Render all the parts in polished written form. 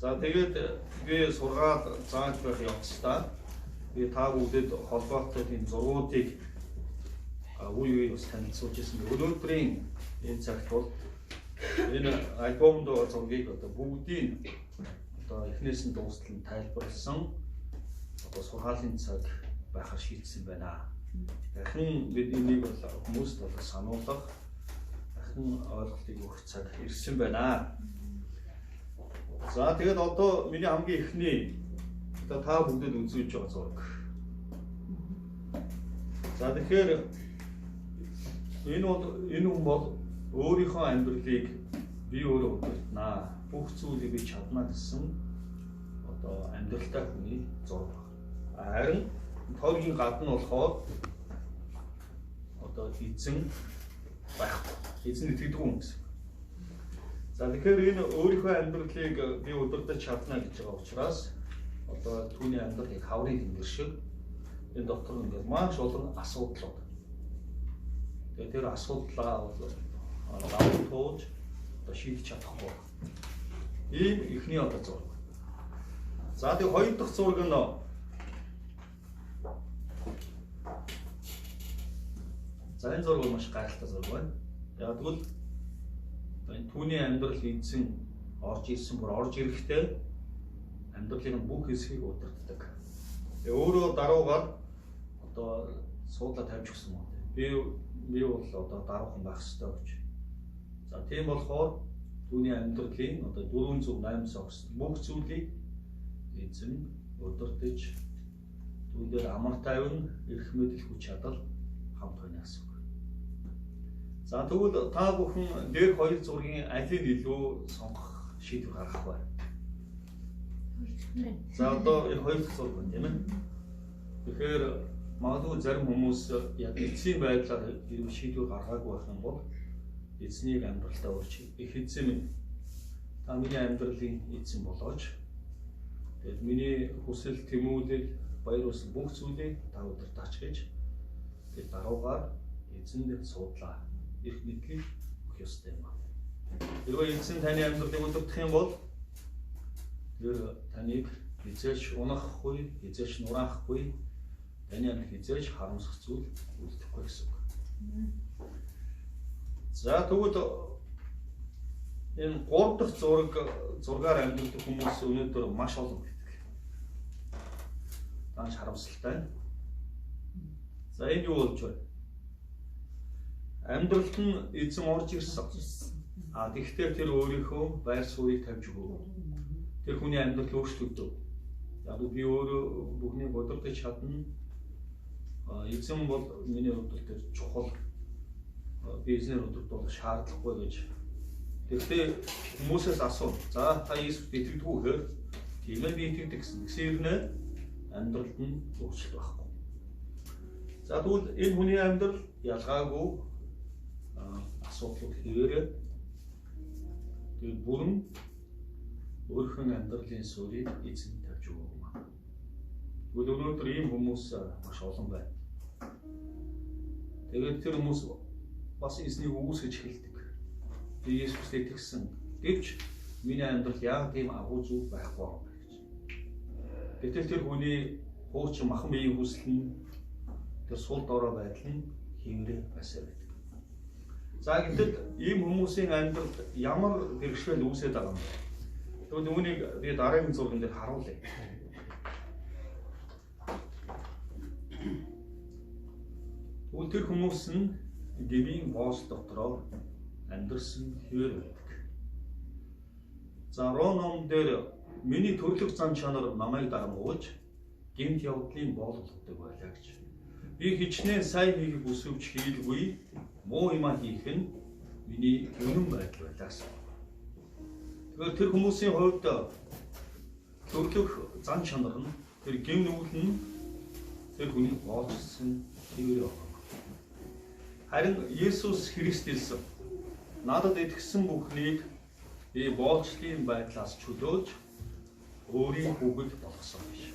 За тэгээд би сургаад зааж байх явцдаа би та бүдэд холбоотой тийм зургуудыг үе бас танилцуулж ирсэн. Өнөөдрийн энэ цагт бол энэ альбомд зургийг одоо бүгдийг одоо эхнээс нь дуустал нь тайлбарлсан одоо сургаалын цаг байхаар шийдсэн байна. Дахин бид энийг бол хүмүүст бол сануулгах, дахин ойлголтыг өгөх цаг ирсэн байна. За тэгээд одоо миний хамгийн эхний одоо та бүгдэд үзүүлж байгаа зураг. За тэгэхээр энэ хүн бол өөрийнхөө амьдралыг би өөрөө удирднаа, бүх зүйлийг би чадна гэсэн одоо амьдралтай хүний зураг. Харин тойргийн гадна болохоор одоо эзэн байхгүй. Эзэн итгэдэг хүн гэсэн. За тэгэхээр энэ өөрийнхөө амьдралыг би удирдах чадна гэж байгаа учраас одоо түүний амьдралыг хаврын тэнгэр шиг энэ дотор ингээд маш олон асуудлууд. Тэгээд тэр асуудлаа бол давуу туулж одоо шийдэж чадахгүй. Ийм эхний одоо зураг. За тэгээд хоёр дахь зураг нь за энэ зураг маш гайхалтай зураг байна. Яг тэгвэл энэ түүний амьдрал эзэн орж ирсэн бүр орж ирэхдээ амьдралын бүх хэсгийг удирддаг. Тэгээ өөрөө даруугаар одоо суудлаа тавьж өгсөн юм. Би бол одоо даруухан байх хэрэгтэй гэж. За тийм болохоор түүний амьдралын одоо 408 огс бүх зүйлийг эзэн удирдах түүн дээр амар тайван эрх мэдэл хүч чадал хамт байна гэсэн үг. За тэгвэл та бүхэн дээр хоёр зургийн алийг илүү сонгох шийдвэр гаргах бай. За одоо энэ хоёр зураг байна тийм ээ. Тэгэхээр магадгүй зарим хүмүүс яг эцсийн байдлаар хэрэг шийдвэр гаргаагүй байх юм бол эзнийг амьдралтаа урьж их эзэн минь та миний амьдралын эзэн болооч. Тэгээд миний хүсэл тэмүүлэл баяр хөөр бүх зүйлийг та удирдаач гэж тэгээд даруугаар эзэнд суудлаа. Их мэдлэг өгөх ёстой юм байна. Хэрвээ эзэн таны амьдралыг удирдах юм бол тэр таныг хизээш унахгүй, хизээш нураахгүй, таны амьдрал хизээш харамсах зүйл үлдэхгүй гэсэн үг. За тэгвэл энэ 3 дахь зургаар амьдардаг хүмүүс өнөөдөр маш олон байдаг. Тааш харамсалтай. За энэ юу болж байна? Амьдралд нь эзэн орж ирсэн. Тэгэхдээ тэр өөрийнхөө байр суурийг тавьж өгөө. Тэр хүний амьдрал өөрчлөгдөв. Яг би өөрөө бүхнийг удирдах чадна. Эзэн бол миний хувьд тэр чухал бизнес удирдах шаардлагагүй гэж. Тэгэхдээ хүмүүсээс асуу. За та Иесуст итгэдэг үү гэхээр тийм ээ би итгэдэг гэсэн. Гэсэрнэ амьдралд нь өөрчлөлт байхгүй. За тэгвэл энэ хүний амьдрал ялгаагүй асуудлууд хэвээрээ тэгээд бүрэн өөрхөн амьдралын суурийг эзэн тавьж өгөө юм аа. Тэгвэл өнөөдөр ийм хүмүүс маш олон байна. Тэгээд тэр хүмүүс бас эзнийг үгүйсгэж эхэлдэг. Би Иесуст итгэсэн. Гэвч миний амьдрал яг тийм агуу зүйл байхгүй байна гэж. Гэтэл тэр хүний хуучин махан биеийн хүсэл нь тэр сул дорой байдал нь хэвээрээ байсаар байдаг. За гэтэл ийм хүмүүсийн амьдралд ямар бэрхшээл үүсээд байгаа юм бэ? Тэгвэл үүнийг би дараагийн зурган дээр харуулъя. Тэгвэл тэр хүмүүс нь гэвийн боос дотроо амьдарсан хэвээр байдаг. За Ром ном дээр миний төрлөх зан чанар намайг дарамгуулж гэмт явдлын боолгодог байлаа гэж. Би хичнээн сайн хийхийг хүсвч хийлгүй, муу юм хийх нь миний үнэн байдал байлаас. Тэгэхээр тэр хүмүүсийн хувьд төрлөх зан чанар нь тэр гэм нүгэл нь тэр хүний боолжсон хэвээр байна. Харин Есүс Христ хэлсэн. Надад итгэсэн бүхнийг би боолчлын байдлаас чөлөөж өөрийн хүүхэд болгосон биш.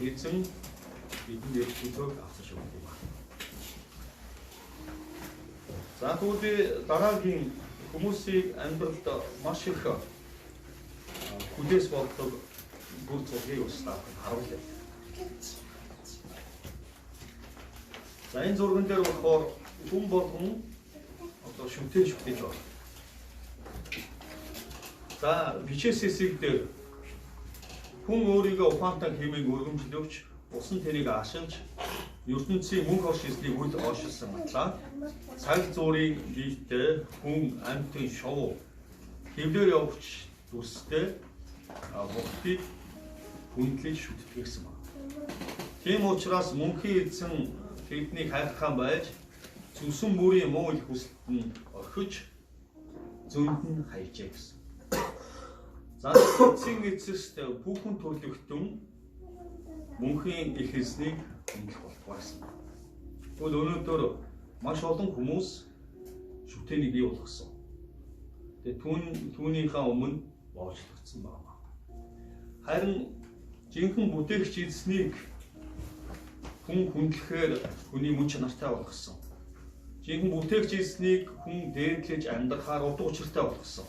Эзэн бидний чөлөөг авсан шүү дээ. За тэгвэл дараагийн хүмүүсийг амьдралд маш их хүлээс болдог бүр зургийг устгах харуулъя. За энэ зурган дээр болохоор хүн болгон одоо шүтээж байна. За бичээсэсийг дээр хүн өөрийгөө ухаантай хэмээн өргөмжлөвч усан тэрийг аашилж ертөнцийн мөнх орш эзнийг үл оошилсан батлаа цаг зуурын биетэй хүн амьтын шоу хэвлэр явж дүрстэй бохтыг хүндлэж шүтдэгсэн байна. Тийм учраас мөнхийн эзэн тэднийг хайрхан байж зүсэн бүрийн муу их хүсэлт нь орхиж зөнд нь хайжээ гэсэн. За эцсийн эцэст бүхэн төрлөختөн мөнхийн их эзнийг хүндлэх болтугаарсан. Тэгвэл өнөөдөр маш олон хүмүүс шүтээнийг бий болгосон. Тэгээ түүнийхээ өмнө боолчлогдсон байна. Харин жинхэнэ бүтээгч эзнийг хүн хүндлэхээр хүний мөн чанартай болгосон. Жинхэнэ бүтээгч эзнийг хүн дээдлэж амьдрахаар утга учиртай болгосон.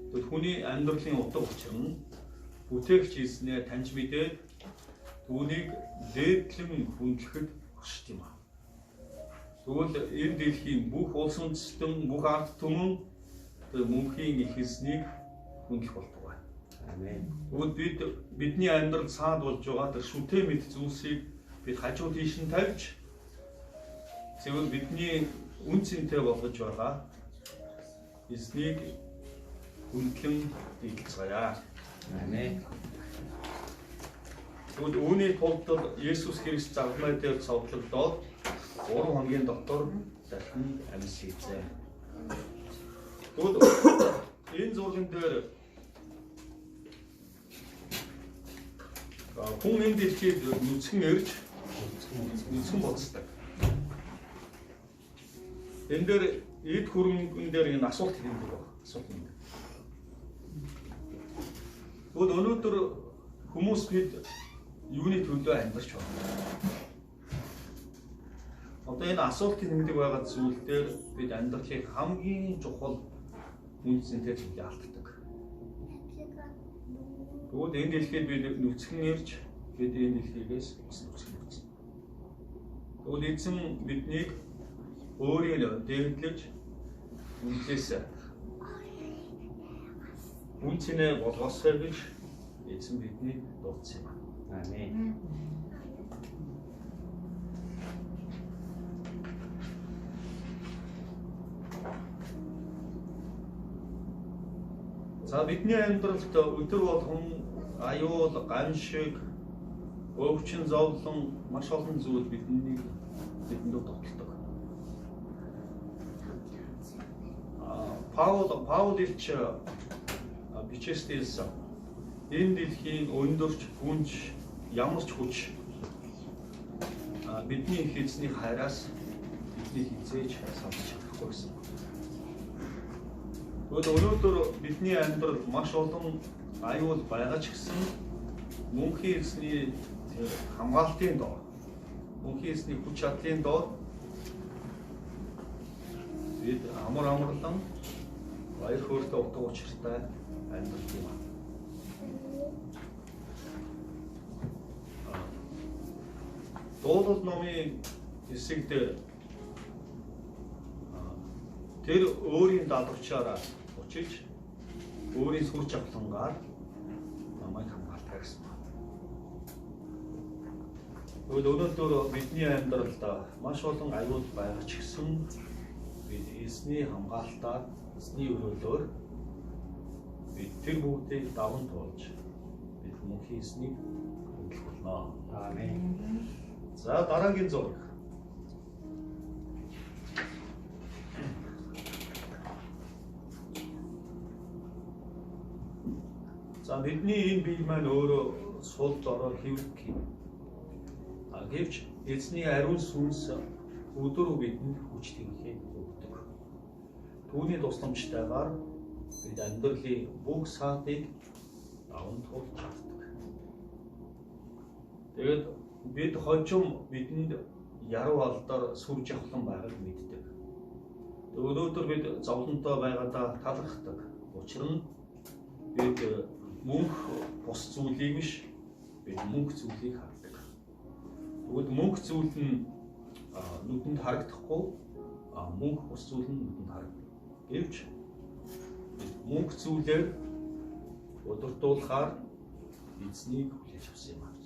Тэгвэл хүний амьдралын утга учир нь бүтээгч эзнээ таньж мэдээд түүнийг дээдлэн хүндлэхэд оршиж юм аа. Тэгвэл энэ дэлхийн бүх улс үндэстэн, бүх ард түмэн мөнхийн их эзнийг хүндлэх болдог байна. Амен. Тэгвэл бидний амьдрал саад болж байгаа тэр шүтээ мэд зүйлсийг бид хажуу тийш нь тавьж зөвхөн бидний үн цэнтэй болгож байгаа эзнийг хүндлэн дийлцгаая. Амен. Тэгвэл үүний тулд Есүс Христ загламай дээр цовдлогдоод 3 хоногийн дотор дахин амьд хийжээ. Тэгвэл энэ зурган дээр хүн энэ дэлхийд нүцгэн ирж нүцгэн боцдог. Энэ дээр эд хөрөнгөн дээр энэ асуулт хийдэг байна. Асуулт юм. Тэгвэл өнөөдөр хүмүүс бид юуны төлөө амьдарч байна? Одоо энэ асуултын нэмдэг байгаа зүйл дээр бид амьдралын хамгийн чухал үнцэнтэй зүйлийг алддаг. Тэгвэл энэ дэлхийд бид нүцгэн ирж бид энэ дэлхийгээс бас нүцгэн ирсэн. Тэгвэл эзэн биднийг өөрийн дээдлэж үнлээс үнцэнэ болгосоо гэж эзэн бидний дуудсан юм. Амен. За бидний амьдралд өдөр болгон аюул, гамшиг, өвчин, зовлон маш олон зүйл бидэнд тоталдог. Паул илч бичээсдээс энэ дэлхийн өндөрч гүнж ямар ч хүч бидний их эзний хайраас бидний хизээж салж чадахгүй гэсэн. Өнөөдөр бидний амьдрал маш олон аюул байгаа ч гэсэн мөнхийн эзний хамгаалтын доор, мөнхийн эзний хүч чадлын доор бид амарлан баяр хөөртэй утга учиртай амьдрах юм. Дуулал номын хэсэгдэр тэр өөрийн даалгавчаараа училж өөрийн сүр чавлангаар намайг хамгаалдаг гэсэн байна. Өнөөдөр бидний амьдралд маш олон аюул байгаа ч гэсэн бид эзний хамгаалтаар, эзний өрөөлөөр бид тэр бүгдийг даван туулж бид мөнхийн эзнийг хүндлэх болно. Аамен. За дараагийн зураг. За бидний энэ бие маань өөрөө сул дорой хэвлэх юм. Гэвч эзний ариун сүнс өдөр бидэнд хүч тэмхийг өгдөг. Түүний тусламжтайгаар бид амьдралын бүх саатыг даван туулж чаддаг. Тэгээд бид хожим бидэнд яруу алдар сүр жавхлан байгааг мэддэг. Өнөөдөр бид зовлонтой байгаадаа талархдаг. Учир нь бид мөнх бус зүйлийг биш бид мөнх зүйлийг хардаг. Тэгвэл мөнх зүйл нь нүдэнд харагдахгүй мөнх бус зүйл нь нүдэнд харагддаг. Гэвч мөнх зүйлээр удирдуулахаар эзнийг хүлээж авсан юм аа.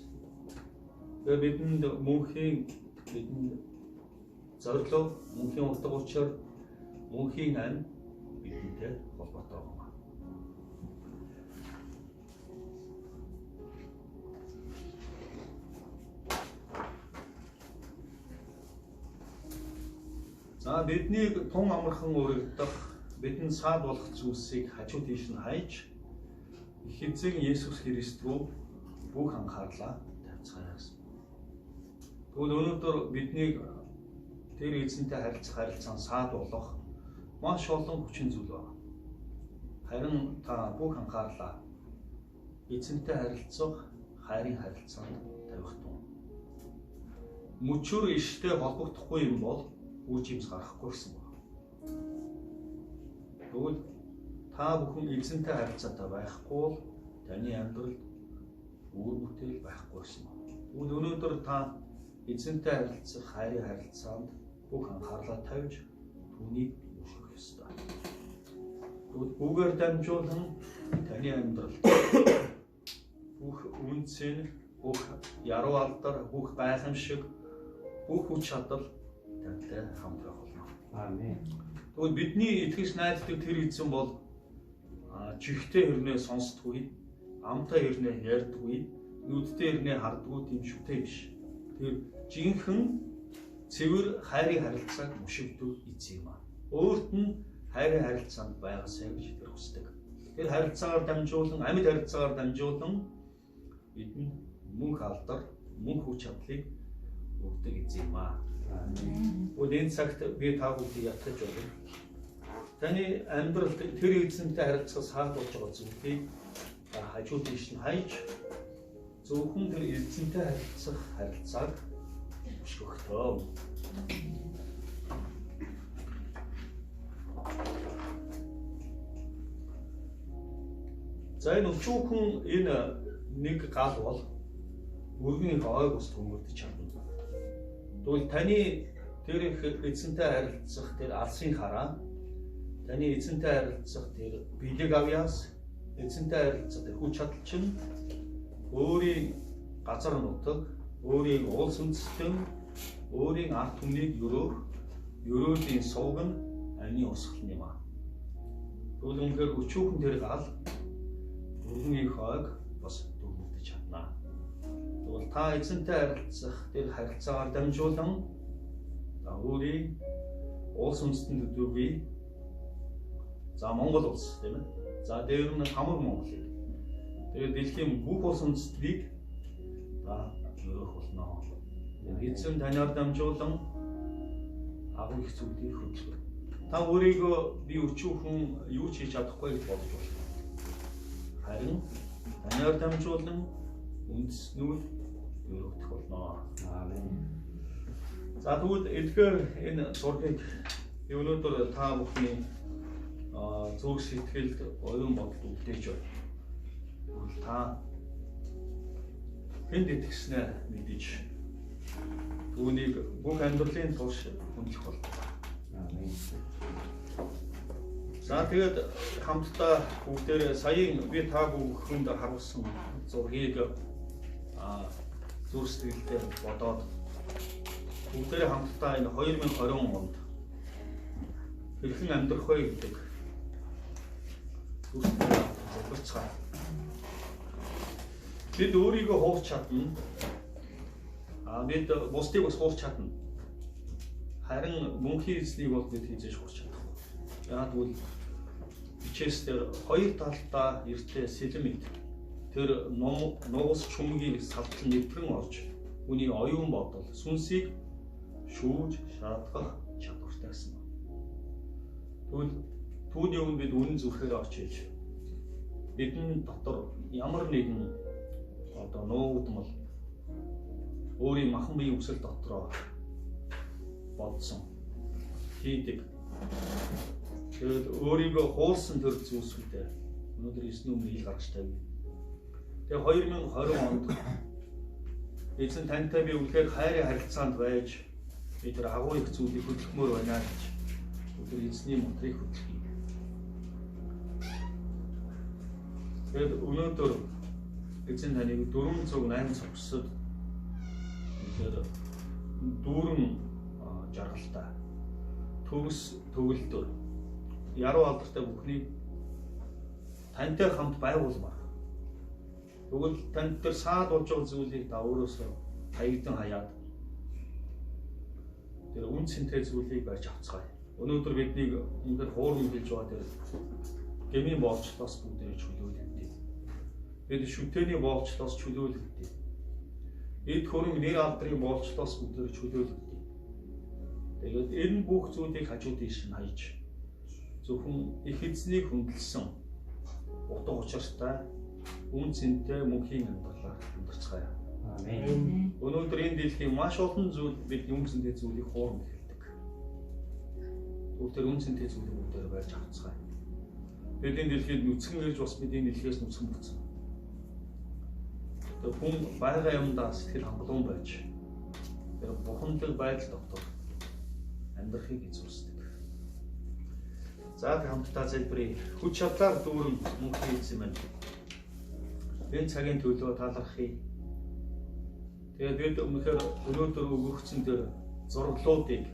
Тэгэхээр бидэнд зорилго, мөнхийн утга учир, мөнхийн ам бидэнтэй холбоотой байна. За биднийг тун амархан өргөдөх, бидэнд саад болох зүйлсийг хажуу тийш нь хайж их эзэн Есүс Христ рүү бүх анхаарлаа тавьцгаая гэсэн. Тэгвэл өнөөдөр биднийг тэр эзэнтэй харилцаан саад болох маш олон хүчин зүйл байна. Харин та бүх анхаарлаа эзэнтэй харилцах хайрын харилцаанд тавих тун. Мөчөр иштэй холбогдохгүй юм бол үр жимс гарахгүй гэсэн байна. Тэгвэл та бүхэн эзэнтэй харилцаатай байхгүй бол таны амьдралд үр бүтээл байхгүй гэсэн байна. Тэгвэл өнөөдөр та эзэнтэй харилцах хайрын харилцаанд бүх анхаарлаа тавьж түүнийг өшгөх ёстой. Үгээр дамжуулан таны амьдралд бүх үнцэн, бүх яруу алдар, бүх гайхамшиг, бүх хүч чадал тантай хамт байх болно. Аамен. Тэгвэл бидний итгэж найддаг тэр эзэн бол чихтэй хэрнээ сонсдгүй, амтай хэрнээ ярьдгүй, нүдтэй хэрнээ хардгүй тийм шүтэй биш. Тэр жинхэнэ цэвэр хайрын харилцааг мөшөвдөх эзэн юм аа. Өөрт нь хайрын харилцаанд байгаасай гэж тэр хүсдэг. Тэр харилцаагаар дамжуулан, амьд харилцаагаар дамжуулан бидэнд мөнх алдар, мөнх хүч чадлыг өгдөг эзэн юм аа. Үдийн цагт би та бүхнийг ятгах болно. Таны амьдралд тэр эзэнтэй харилцах саад болж байгаа зүйлийг хажуу тийш нь хайж зөвхөн тэр эзэнтэй харилцах харилцааг өшгөхтөө. За энэ өчүүхэн энэ нэг гал бол өргөний ойг ус төмөрдөж чадна. Тэгвэл таны тэр их эзэнтэй харилцах тэр алсын хараа, таны эзэнтэй харилцах тэр бэлэг авьяас, эзэнтэй харилцах тэр хүч чадал чинь өөрийн газар нутаг, өөрийн улс үндэстэн, өөрийн ард түмнийг ерөөлийн сувг нь ани усгал юм аа. Тэгвэл үнэхээр өчүүхэн тэр гал өргөний хойг бас төмөрдөж чадна. Тэгвэл та эзэнтэй харилцах тэр харилцаагаар дамжуулан өөрийн улс үндэстэнд төдөвгүй. За Монгол улс тийм ээ. За дээр нь хамаг Монголыг. Тэгээд дэлхийн бүх улс үндэстлийг өрөөх болно. Эзэн танаар дамжуулан агуу их зүйлийг хөтлөх. Та өөрийгөө би өчүүхэн юу ч хийж чадахгүй гэж бодож байна. Харин танаар дамжуулан үндэснүүд өрөөх болно. Аамен. За тэгвэл эдгээр энэ зургийг би өнөөдөр та бүхний зөв сэтгэлд оюун бодолд үлдээж байна. Тэгвэл та хэнд итгэснээр мэдээж түүнийг бүх амьдралын турш хүндлэх болно. Аамен. За тэгээд хамтдаа бүгдээрээ саяын би та бүхэнд харуулсан зургийг зүрх сэтгэлдээ бодоод бүгдээрээ хамтдаа энэ 2020 онд хэрхэн амьдрах вэ гэдэг зүрх сэтгэлээ зөвлөцгөө. Бид өөрийгөө хуурч чадна. Бид бусдыг бас хуурч чадна. Харин мөнхийн эзнийг бол бид хийж хуурч чадахгүй. Яг тэгвэл бичээсээр хоёр талдаа эртээ сэлмэд тэр нуус чүмгийн салтал нэвтрэн орж хүний оюун бодол сүнсийг шүүж шаардах чадвартай гэсэн. Тэгвэл түүний өмнө бид үнэн зүрхээр очиж бидний дотор ямар нэгэн нуудмал өөрийн махан биеийн үсэл дотроо бодсон хийдэг. Тэгээд өөрийгөө хуулсан төр зүйлсүүдээ өнөөдөр 9 өмнө ил гаргаж тавь Тэгээ 2020 онд эзэн тантай би үнэхээр хайрын харилцаанд байж би тэр агуу их зүйлийг хөдөлмөр байна гэж өдөр эзний мотрыг хөдлөе. Тэгээд өнөөдөр эзэн таныг 408 цогцсод үнэхээр дүүрэн жаргалтай төгс төгөлдөр яруу алдартай бүхнийг тантай хамт байгуулмаар. Тэгвэл танд тэр саад болж байгаа зүйлийг та өөрөөсөө хаягдан хаяад тэр үн цэнтэй зүйлийг барьж авцгаая. Өнөөдөр биднийг үнээр хуурмын хэлж байгаа тэр гмийн боолчлоос бүгдээ чөлөөлөлтий. Бид шүтээний боолчлоос чөлөөлөлтий. Эд хөрөнгө нэр алдрын боолчлоос бүгдээ чөлөөлөлтий. Тэгээд энэ бүх зүйлийг хажуу тийш нь хаяж зөвхөн их эзнийг хүндэлсэн утга учиртай үн цэнтэй мөнхийн амьдралаар амьдарцгаая. Амен. Өнөөдөр энэ дэлхийн маш олон зүйл бид үн цэнтэй зүйлийг хуурмын хэлдэг. Өөртөө үн цэнтэй зүйлийг бүгдээр барьж авцгаая. Бид энэ дэлхийд нүцгэн ирж бас бид энэ дэлхиэс нүцгэн буцсан. Тэр хүн байга юмдаа сэтгэл хангалуун байж тэр бурханлаг байдал дотор амьдрахыг эзэмсдэг. За хамтдаа залбирая. Хүч чадлаар дүүрэн мөнхийн эзэн минь. Энэ цагийн төлөө талархъя. Тэгээд бид өмнөхөр өнөөдөр өгөгдсөн тэр зураглуудыг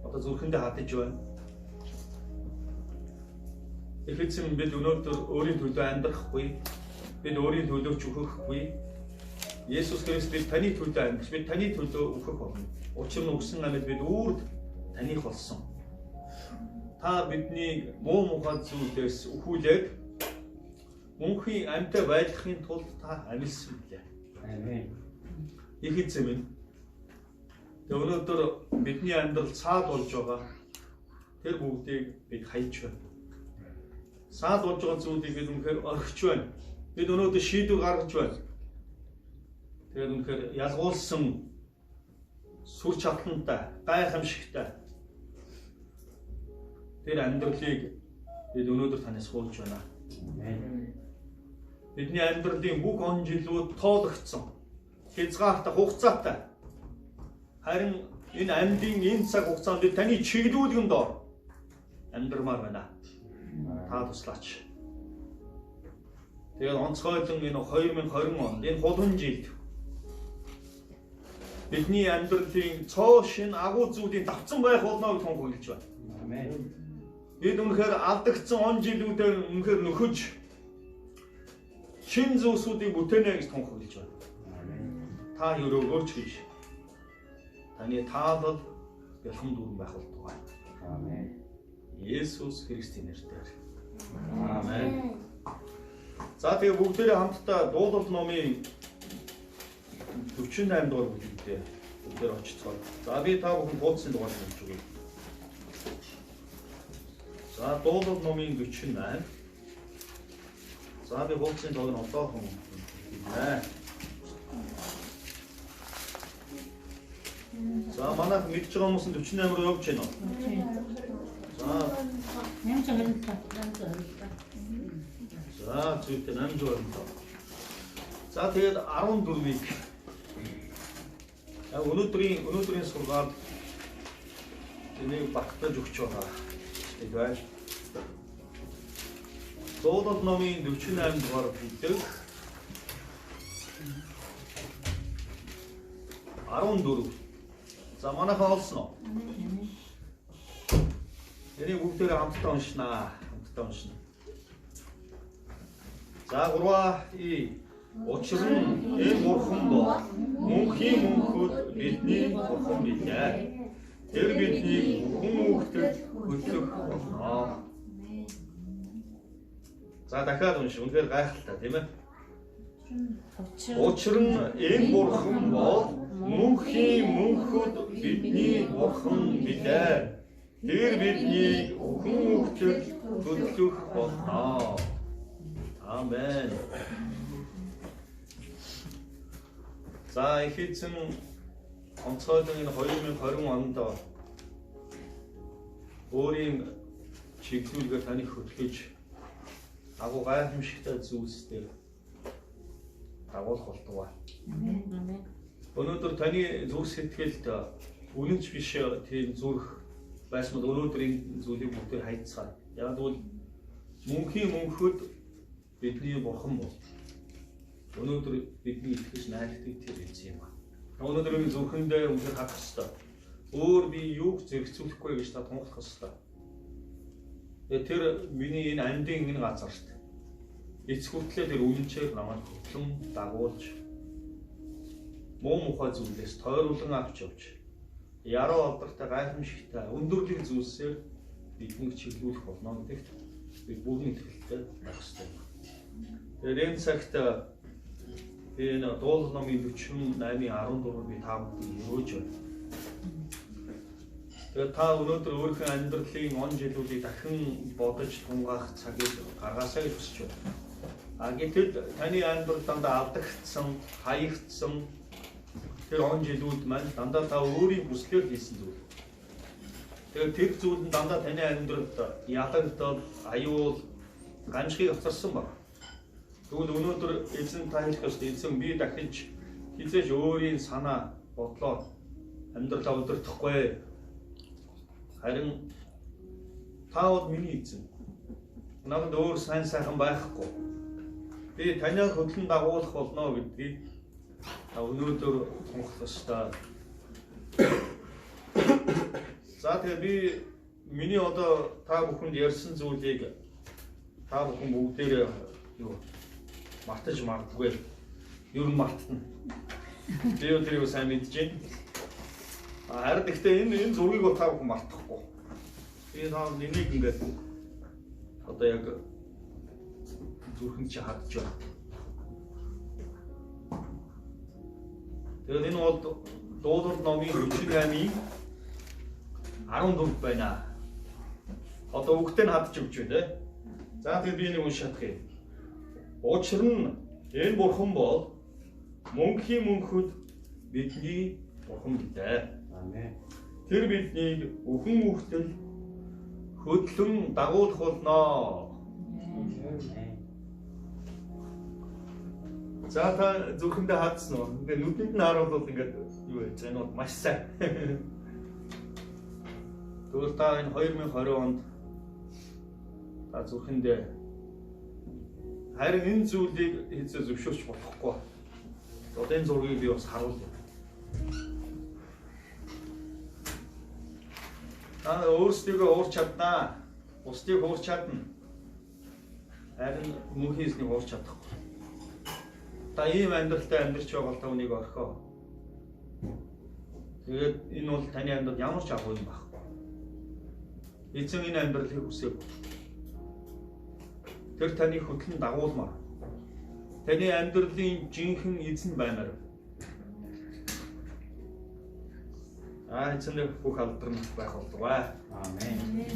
одоо зүрхэндээ хатаж байна. Их эзэн бид өнөөдөр өөрийн төлөө амьдрахгүй. Бид өөрийн төлөө ч өгөхгүй. Есүс Христ бид таны төлөө амьд. Бид таны төлөө өгөх болно. Учир нь өгсөн амьд бид үрд таних болсон. Та бидний муу мухад зүйлээс өхүүлээд мөнхийн амьтаа байхын тулд та амьдсан билээ. Амен. Их эзэн минь. Тэгээ өнөөдөр бидний амьдрал цаад болж байгаа. Тэр бүгдийг бид хаяж байна. Цаад болж байгаа зүйлийг бид үнэхээр орхиж байна. Бид өнөөдөр шийдвэр гаргаж байна. Тэгээд үнэхээр ялгуулсан сүр чатантай, гайхамшигтай тэр амьдралыг бид өнөөдөр танаас хуулж байна. Бидний амьдралын бүх он жилүүд тоологдсон. Хязгаартай хугацаатай. Харин энэ амьдын энэ цаг хугацаанд бид таны чиглүүлгэн доор амьдрмаар байна. Та туслаач. Тэгээд онцгойлон энэ 2020 онд энэ хулган жилд бидний амьдралын цоо шин агуу зүйлийн давцсан байх болно гэж тунхаглаж байна. Амен. Бид үнэхээр алдагдсан он жилүүдэд үнэхээр нөхөж шин зүйлсүүдийг бүтээнэ гэж тунхаглаж байна. Та өрөөгөөч гэж таны таалал бэлхэн дүүрэн байх болтугай. Амен. Есүс Христийн нэрээр. Амен. За тэгээ бүгдээрээ хамтдаа дуулал номын 48 дугаар бүлэгтээ бүгдээр очицгоо. За би та бүхэн хуудасны дугаар хэлж өгье. За дуулал номын 48. За би хуудасны дугаар нь одоохон хэлнэ. За манайх мэдж байгаа хүмүүс нь 48 руу явж байна уу? За 800. За зүйтэй 800. За тэгээд 14-ийг өнөөдрийн сургаал энийг багтааж өгч байгаа. Тэгвэл дуулал номын 48 дугаар бүлэг 14. За манайхаа олсон уу? Энийг бүгдээрээ хамтдаа уншнаа. За 3 Учир нь энэ бурхан бол мөнхийн мөнхөд бидний бурхан билээ. Тэр бидний хүн үгтэд хөтлөх болно. За дахиад унш. Үнэхээр гайхалтай тийм ээ. Учир нь энэ бурхан бол мөнхийн мөнхөд бидний бурхан билээ. Тэр бидний хүн үгтэд хөтлөх болно. Амен. За их эзэн онцгойлон энэ 2020 онд өөрийн чиглүүлгээр таныг хөтлөж агуу гайхамшигтай зүйлсээр дагуулах болтугай. Амен. Өнөөдөр таны зүрх сэтгэлд үнэнч биш тийм зүрх байсан бол өнөөдрийн зүйлийг бүгдээр хайцгаая. Яг бол мөнхийн мөнхөд бидний бурхан бол өнөөдөр бидний итгэж найддаг тэр эзэн юм аа. Өнөөдрийн зүрхэндээ үнээр хатах ёстой. Өөр би юуг зэрэгцүүлэхгүй гэж та тунхлах ёстой. Тэр миний энэ андын энэ газарт эцгүүтлээ тэр үнэнчээр намайг хөтлөн дагуулж муу мухай зүйлээс тойруулан авч явж яруу алдартай гайхамшигтай өндөрлөг зүйлсээр биднийг чиглүүлэх болно гэдэгт бид бүгд итгэлтэй байх ёстой. Тэгэхээр энэ цагт энэ дуул номын 48:14 би та бүхэнд өргөж байна. Тэгээд та өнөөдөр өөрийнхөө амьдралын он жилүүдийг дахин бодож тунгаах цагийг гаргаасаа гэж хүсэж байна. Гэтэл таны амьдрал дандаа алдагдсан, хаягдсан тэр он жилүүд маань дандаа та өөрийн бүслээр хийсэн зүйл. Тэгээд тэр зүйл нь дандаа таны амьдралд ялагдал, аюул, гамшигыг авчирсан баг. Тэгвэл өнөөдөр эзэн та хэлэх ёстой. Эзэн би дахиж хизээж өөрийн санаа, бодлоо амьдралаа удирдахгүй. Харин та бол миний эзэн. Надад өөр сайн сайхан байхгүй. Би таныг хөдлөн дагуулах болно гэдгийг өнөөдөр тунхлах ёстой. За тэгээ би миний одоо та бүхэнд ярьсан зүйлийг та бүхэн бүгдээрээ юу мартаж магадгүй. Ер нь мартна. Би өөрийгөө сайн мэдж байна. Харин гэхдээ энэ зургийг та бүхэн мартахгүй. Би наад энийг ингээд одоо яг зүрхэнд чи хадж байна. Тэгээд энэ бол дуулал номын 48-ийн 14 байна. Одоо үгтэй нь хадж өгч байна. За тэгээд би нэг унших юм. Учир нь энэ бурхан бол мөнхийн мөнхөд бидний бурхан гэдэг. Амен. Тэр биднийг өхөн үхтэл хөдлөн дагуулах болно. За та зүрхэндээ хаадсан уу? Ингээ нүдэнд нь харуулвал ингээд юу вэ? Зэнүүд маш сайн. Тэгвэл та энэ 2020 онд та зүрхэндээ харин энэ зүйлийг хэзээ зөвшөөрч болохгүй. Одоо энэ зургийг би бас харуулъя. Та өөрсдийгөө уурч чаднаа. Бусдыг уурч чадна. Харин мөнхийн эзнийг уурч чадахгүй. Та ийм амьдралтай амьдарч байгаа та үнийг орхио. Тэгээд энэ бол таны амьдралд ямар ч агуу юм байхгүй. Эзэн энэ амьдралыг хүсээгүй. Тэр таны хөтлөн дагуулмаар. Таны амьдралын жинхэнэ эзэн баймаар. Эзэн бүх алдарн байх болтугай. Амен.